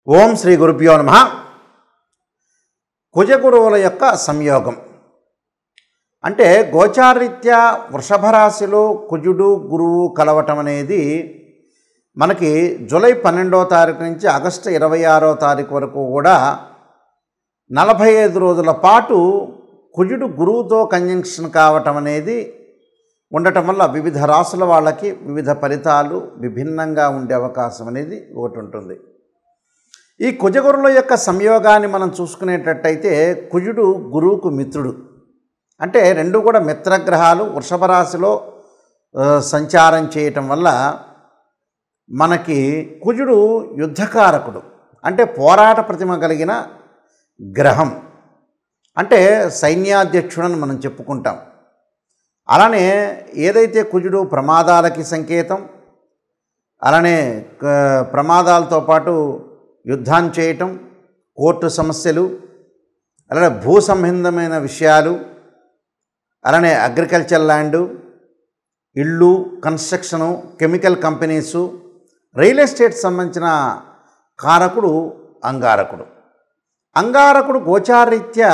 ఓం శ్రీ గురుభ్యో నమః. కుజగురువుల యొక్క సంయోగం అంటే గోచారరీత్యా వృషభ రాశిలో కుజుడు గురువు కలవటం అనేది మనకి జూలై 12వ తారీఖు నుంచి ఆగస్టు 26వ తారీఖు వరకు కూడా 45 రోజుల పాటు కుజుడు గురువుతో కంజంక్షన్ కావటం అనేది ఉండటం వల్ల వివిధ రాశుల వాళ్ళకి వివిధ ఫలితాలు విభిన్నంగా ఉండే అవకాశం అనేది ఒకటి ఉంటుంది. ఈ కుజగురుల యొక్క సంయోగాన్ని మనం చూసుకునేటట్టయితే కుజుడు గురువుకు మిత్రుడు, అంటే రెండు కూడా మిత్రగ్రహాలు వృషభ రాశిలో సంచారం చేయటం వల్ల మనకి కుజుడు యుద్ధకారకుడు, అంటే పోరాట ప్రతిమ కలిగిన గ్రహం, అంటే సైన్యాధ్యక్షుడని మనం చెప్పుకుంటాం. అలానే ఏదైతే కుజుడు ప్రమాదాలకి సంకేతం, అలానే ప్రమాదాలతో పాటు యుద్ధాన్ని చేయటం, కోర్టు సమస్యలు, అలానే భూ సంబంధమైన విషయాలు, అలానే అగ్రికల్చర్ ల్యాండు, ఇళ్ళు, construction, chemical companies, real estate సంబంధించిన కారకుడు అంగారకుడు. అంగారకుడు గోచారరీత్యా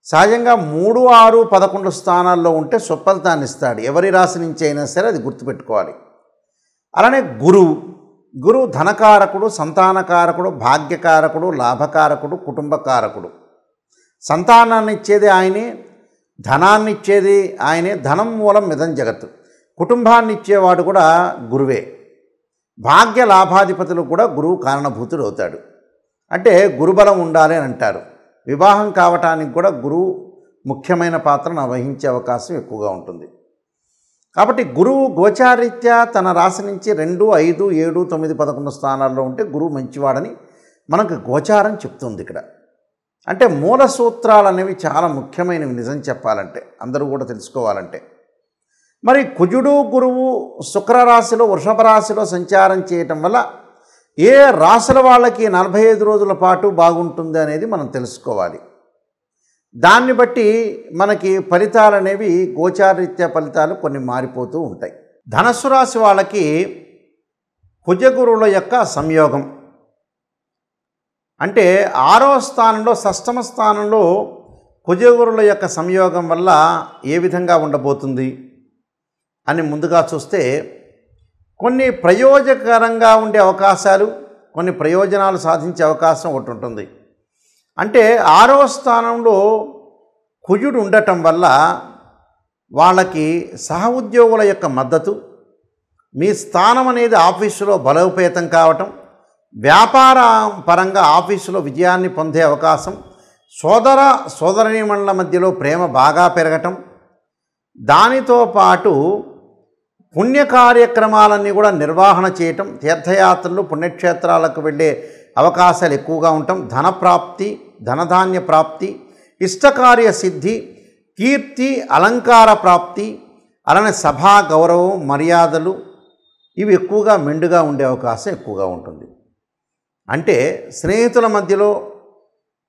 సహజంగా 3, 6, 11 స్థానాల్లో ఉంటే సుఫలితాన్ని ఇస్తాడు. ఎవరి రాశి నుంచి అయినా సరే అది గుర్తుపెట్టుకోవాలి. అలానే గురువు ధనకారకుడు, సంతానకారకుడు, భాగ్యకారకుడు, లాభకారకుడు, కుటుంబకారకుడు. సంతానాన్ని ఇచ్చేది ఆయనే, ధనాన్ని ఇచ్చేది ఆయనే. ధనం మూలం మిదం జగత్తు. కుటుంబాన్ని ఇచ్చేవాడు కూడా గురువే. భాగ్య లాభాధిపతులు కూడా గురువు కారణభూతుడు అవుతాడు. అంటే గురుబలం ఉండాలి అని అంటారు. వివాహం కావటానికి కూడా గురువు ముఖ్యమైన పాత్రను వహించే అవకాశం ఎక్కువగా ఉంటుంది. కాబట్టి గురువు గోచారరీత్యా తన రాశి నుంచి 2, 5, 7, 9, 11 స్థానాల్లో ఉంటే గురువు మంచివాడని మనకు గోచారం చెప్తుంది. ఇక్కడ అంటే మూల సూత్రాలు అనేవి చాలా ముఖ్యమైనవి నిజం చెప్పాలంటే, అందరూ కూడా తెలుసుకోవాలంటే. మరి కుజుడు గురువు శుక్ర రాశిలో వృషభ రాశిలో సంచారం చేయటం వల్ల ఏ రాశుల వాళ్ళకి 45 రోజుల పాటు బాగుంటుంది అనేది మనం తెలుసుకోవాలి. దాన్ని బట్టి మనకి ఫలితాలు అనేవి గోచారరీత్యా ఫలితాలు కొన్ని మారిపోతూ ఉంటాయి. ధనస్సు రాశి వాళ్ళకి కుజగురువుల యొక్క సంయోగం అంటే 6వ స్థానంలో, షష్టమ స్థానంలో కుజగురువుల యొక్క సంయోగం వల్ల ఏ విధంగా ఉండబోతుంది అని ముందుగా చూస్తే కొన్ని ప్రయోజకరంగా ఉండే అవకాశాలు, కొన్ని ప్రయోజనాలు సాధించే అవకాశం ఒకటి ఉంటుంది. అంటే 6వ స్థానంలో కుజుడు ఉండటం వల్ల వాళ్ళకి సహ ఉద్యోగుల యొక్క మద్దతు, మీ స్థానం అనేది ఆఫీసులో బలోపేతం కావటం, వ్యాపార పరంగా ఆఫీసులో విజయాన్ని పొందే అవకాశం, సోదరీమణుల మధ్యలో ప్రేమ బాగా పెరగటం, దానితో పాటు పుణ్య కార్యక్రమాలన్నీ కూడా నిర్వహణ చేయటం, తీర్థయాత్రలు, పుణ్యక్షేత్రాలకు వెళ్ళే అవకాశాలు ఎక్కువగా ఉండటం, ధనప్రాప్తి, ధనధాన్య ప్రాప్తి, ఇష్టకార్య సిద్ధి, కీర్తి, అలంకార ప్రాప్తి, అలానే సభా గౌరవం, మర్యాదలు ఇవి ఎక్కువగా మెండుగా ఉండే అవకాశం ఎక్కువగా ఉంటుంది. అంటే స్నేహితుల మధ్యలో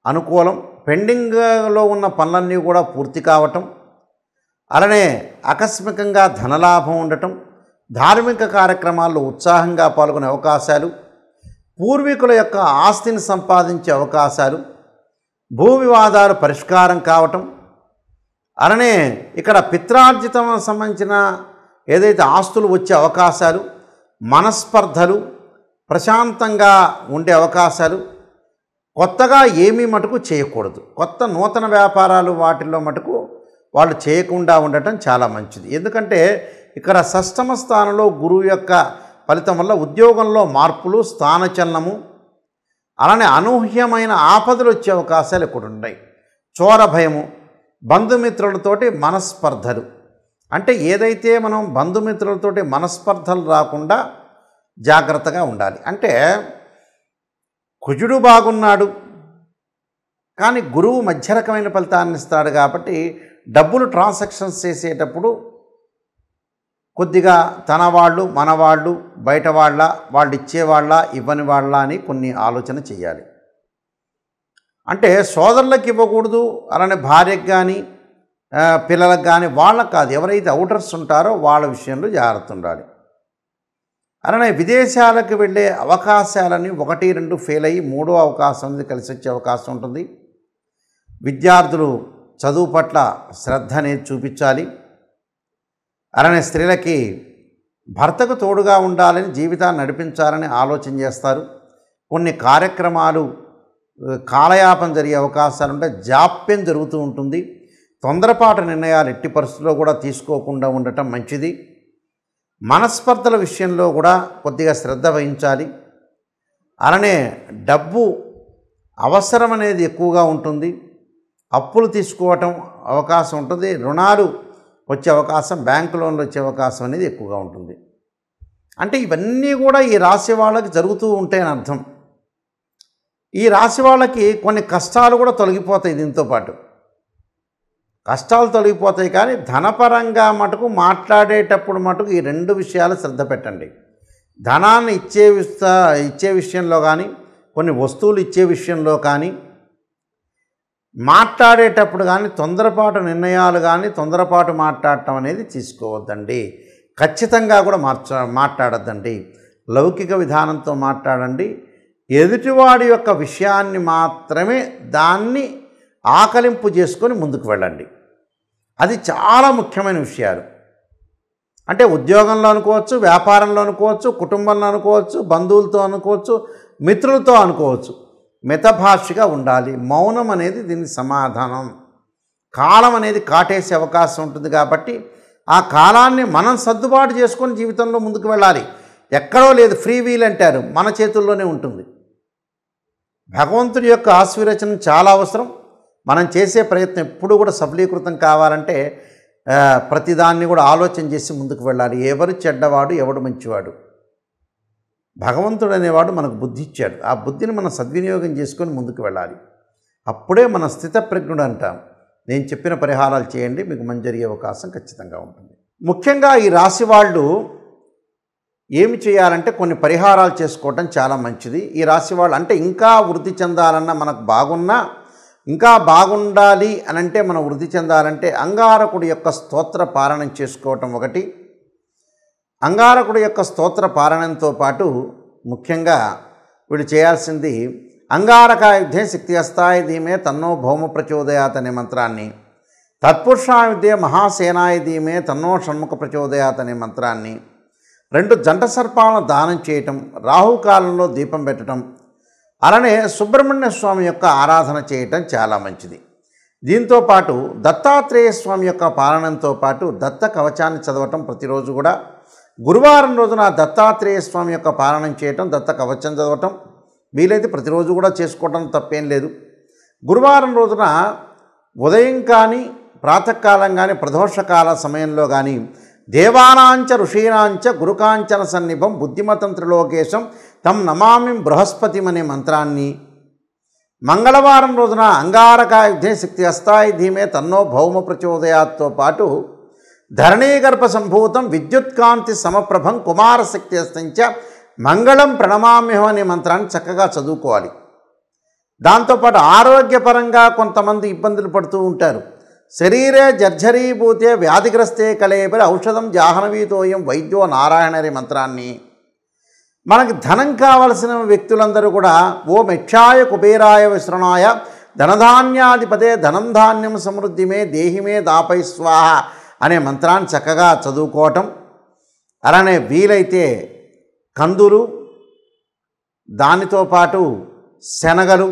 అనుకూలం, పెండింగ్లో ఉన్న పనులన్నీ కూడా పూర్తి కావటం, అలానే ఆకస్మికంగా ధనలాభం ఉండటం, ధార్మిక కార్యక్రమాల్లో ఉత్సాహంగా పాల్గొనే అవకాశాలు, పూర్వీకుల యొక్క ఆస్తిని సంపాదించే అవకాశాలు, భూ వివాదాలు పరిష్కారం కావటం, అలానే ఇక్కడ పిత్రార్జితం సంబంధించిన ఏదైతే ఆస్తులు వచ్చే అవకాశాలు, మనస్పర్ధలు, ప్రశాంతంగా ఉండే అవకాశాలు, కొత్తగా ఏమీ మటుకు చేయకూడదు. కొత్త నూతన వ్యాపారాలు వాటిల్లో మటుకు వాళ్ళు చేయకుండా ఉండటం చాలా మంచిది. ఎందుకంటే ఇక్కడ షష్టమ స్థానంలో గురువు యొక్క ఫలితం వల్ల ఉద్యోగంలో మార్పులు, స్థానచలనము, అలానే అనూహ్యమైన ఆపదలు వచ్చే అవకాశాలు ఇక్కడ ఉన్నాయి. చోర భయము, బంధుమిత్రులతోటి మనస్పర్ధలు, అంటే ఏదైతే మనం బంధుమిత్రులతోటి మనస్పర్ధలు రాకుండా జాగ్రత్తగా ఉండాలి. అంటే కుజుడు బాగున్నాడు కానీ గురువు మధ్య రకమైన ఫలితాన్ని ఇస్తాడు. కాబట్టి డబ్బులు ట్రాన్సాక్షన్స్ చేసేటప్పుడు కొద్దిగా తన వాళ్ళు, మన వాళ్ళు, బయట వాళ్ళు ఇచ్చేవాళ్ళ, ఇవ్వని వాళ్ళ అని కొన్ని ఆలోచన చేయాలి. అంటే సోదరులకు ఇవ్వకూడదు, అలానే భార్యకు కానీ పిల్లలకు కానీ వాళ్ళకు కాదు, ఎవరైతే అవుటర్స్ ఉంటారో వాళ్ళ విషయంలో జాగ్రత్త ఉండాలి. అలానే విదేశాలకు వెళ్ళే అవకాశాలని 1, 2 ఫెయిల్ అయ్యి 3వ అవకాశం అనేది కలిసి వచ్చే అవకాశం ఉంటుంది. విద్యార్థులు చదువు పట్ల శ్రద్ధ అనేది చూపించాలి. అలానే స్త్రీలకి భర్తకు తోడుగా ఉండాలని, జీవితాన్ని నడిపించాలని ఆలోచన చేస్తారు. కొన్ని కార్యక్రమాలు కాలయాపన జరిగే అవకాశాలుంటే జాప్యం జరుగుతూ ఉంటుంది. తొందరపాటు నిర్ణయాలు ఎట్టి పరిస్థితుల్లో కూడా తీసుకోకుండా ఉండటం మంచిది. మనస్పర్ధల విషయంలో కూడా కొద్దిగా శ్రద్ధ వహించాలి. అలానే డబ్బు అవసరం అనేది ఎక్కువగా ఉంటుంది. అప్పులు తీసుకోవటం అవకాశం ఉంటుంది. రుణాలు వచ్చే అవకాశం, బ్యాంకు లోన్లు వచ్చే అవకాశం అనేది ఎక్కువగా ఉంటుంది. అంటే ఇవన్నీ కూడా ఈ రాశి వాళ్ళకి జరుగుతూ ఉంటాయని అర్థం. ఈ రాశి వాళ్ళకి కొన్ని కష్టాలు కూడా తొలగిపోతాయి. దీంతో పాటు కష్టాలు తొలగిపోతాయి. కానీ ధనపరంగా మటుకు మాట్లాడేటప్పుడు మటుకు ఈ 2 విషయాలు శ్రద్ధ పెట్టండి. ధనాన్ని ఇచ్చే విషయంలో కానీ, కొన్ని వస్తువులు ఇచ్చే విషయంలో కానీ, మాట్లాడేటప్పుడు కానీ తొందరపాటు నిర్ణయాలు కానీ, తొందరపాటు మాట్లాడటం అనేది తీసుకోవద్దండి. ఖచ్చితంగా కూడా మాట్లాడద్దండి. లౌకిక విధానంతో మాట్లాడండి. ఎదుటివాడి యొక్క విషయాన్ని మాత్రమే దాన్ని ఆకలింపు చేసుకొని ముందుకు వెళ్ళండి. అది చాలా ముఖ్యమైన విషయాలు. అంటే ఉద్యోగంలో అనుకోవచ్చు, వ్యాపారంలో అనుకోవచ్చు, కుటుంబంలో అనుకోవచ్చు, బంధువులతో అనుకోవచ్చు, మిత్రులతో అనుకోవచ్చు. మితభాషిగా ఉండాలి. మౌనం అనేది దీనికి సమాధానం. కాలం అనేది కాటేసే అవకాశం ఉంటుంది కాబట్టి ఆ కాలాన్ని మనం సర్దుబాటు చేసుకొని జీవితంలో ముందుకు వెళ్ళాలి. ఎక్కడో లేదు, ఫ్రీ వీల్ అంటారు, మన చేతుల్లోనే ఉంటుంది. భగవంతుడి యొక్క ఆశీర్వచనం చాలా అవసరం. మనం చేసే ప్రయత్నం ఎప్పుడు కూడా సఫలీకృతం కావాలంటే ప్రతిదాన్ని కూడా ఆలోచన చేసి ముందుకు వెళ్ళాలి. ఎవరు చెడ్డవాడు, ఎవడు మంచివాడు? భగవంతుడు అనేవాడు మనకు బుద్ధి ఇచ్చాడు. ఆ బుద్ధిని మనం సద్వినియోగం చేసుకొని ముందుకు వెళ్ళాలి. అప్పుడే మన స్థితప్రజ్ఞుడు అంటాం. నేను చెప్పిన పరిహారాలు చేయండి, మీకు మంచి జరిగే అవకాశం ఖచ్చితంగా ఉంటుంది. ముఖ్యంగా ఈ రాశి వాళ్ళు ఏమి చేయాలంటే కొన్ని పరిహారాలు చేసుకోవటం చాలా మంచిది. ఈ రాశి వాళ్ళు అంటే ఇంకా వృద్ధి చెందాలన్నా, మనకు బాగున్నా ఇంకా బాగుండాలి అని అంటే, మనం వృద్ధి చెందాలంటే అంగారకుడి యొక్క స్తోత్ర పారాయణం చేసుకోవటం ఒకటి. అంగారకుడి యొక్క స్తోత్ర పారాయణంతో పాటు ముఖ్యంగా వీళ్ళు చేయాల్సింది అంగారకాయుద్ధే శక్తి అస్తాయ ధీమే తన్నో భౌమ ప్రచోదయాత్ అనే మంత్రాన్ని, తత్పురుషాయుద్ధే మహాసేనాయ ధీమే తన్నో షణ్ముఖ ప్రచోదయాత్ అనే మంత్రాన్ని, 2 జంట సర్పాలను దానం చేయటం, రాహుకాలంలో దీపం పెట్టడం, అలానే సుబ్రహ్మణ్య స్వామి యొక్క ఆరాధన చేయటం చాలా మంచిది. దీంతోపాటు దత్తాత్రేయ స్వామి యొక్క పాలనంతో పాటు దత్త కవచాన్ని చదవటం ప్రతిరోజు కూడా. గురువారం రోజున దత్తాత్రేయ స్వామి యొక్క పాలనం చేయటం, దత్త కవచం చదవటం వీలైతే ప్రతిరోజు కూడా చేసుకోవటం తప్పేం లేదు. గురువారం రోజున ఉదయం కానీ, ప్రాతకాలం కానీ, ప్రదోషకాల సమయంలో కానీ దేవానాంచ ఋషీనాంచ గురుకాంచన సన్నిభం బుద్ధిమతం త్రిలోకేశం తం నమామి బృహస్పతిం అనే మంత్రాన్ని, మంగళవారం రోజున అంగారకాయుద్ధే శక్తి అస్తాయ ధీమే తన్నో భౌమ ప్రచోదయాత్తో పాటు ధరణీగర్భ సంభూతం విద్యుత్కాంతి సమప్రభం కుమారశక్తి అస్తంచ మంగళం ప్రణమామ్యహం అనే మంత్రాన్ని చక్కగా చదువుకోవాలి. దాంతోపాటు ఆరోగ్యపరంగా కొంతమంది ఇబ్బందులు పడుతూ ఉంటారు. శరీరే జర్జరీభూతే వ్యాధిగ్రస్తే కళేబరి ఔషధం జాహ్నవీతోయం వైద్యో నారాయణ అనే మంత్రాన్ని, మనకి ధనం కావలసిన వ్యక్తులందరూ కూడా ఓం యక్షాయ కుబేరాయ విశ్రణాయ ధనధాన్యాధిపతే ధనం ధాన్యం సమృద్ధిమే దేహిమే దాపై స్వాహ అనే మంత్రాన్ని చక్కగా చదువుకోవటం. అలానే వీలైతే కందులు, దానితో పాటు శనగలు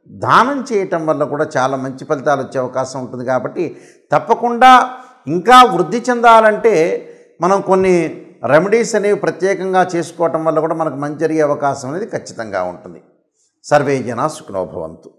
దానం చేయటం వల్ల కూడా చాలా మంచి ఫలితాలు వచ్చే అవకాశం ఉంటుంది. కాబట్టి తప్పకుండా ఇంకా వృద్ధి చెందాలంటే మనం కొన్ని రెమెడీస్ అనేవి ప్రత్యేకంగా చేసుకోవటం వల్ల కూడా మనకు మంచి జరిగే అవకాశం అనేది ఖచ్చితంగా ఉంటుంది. సర్వే జనా సుఖినో భవంతు.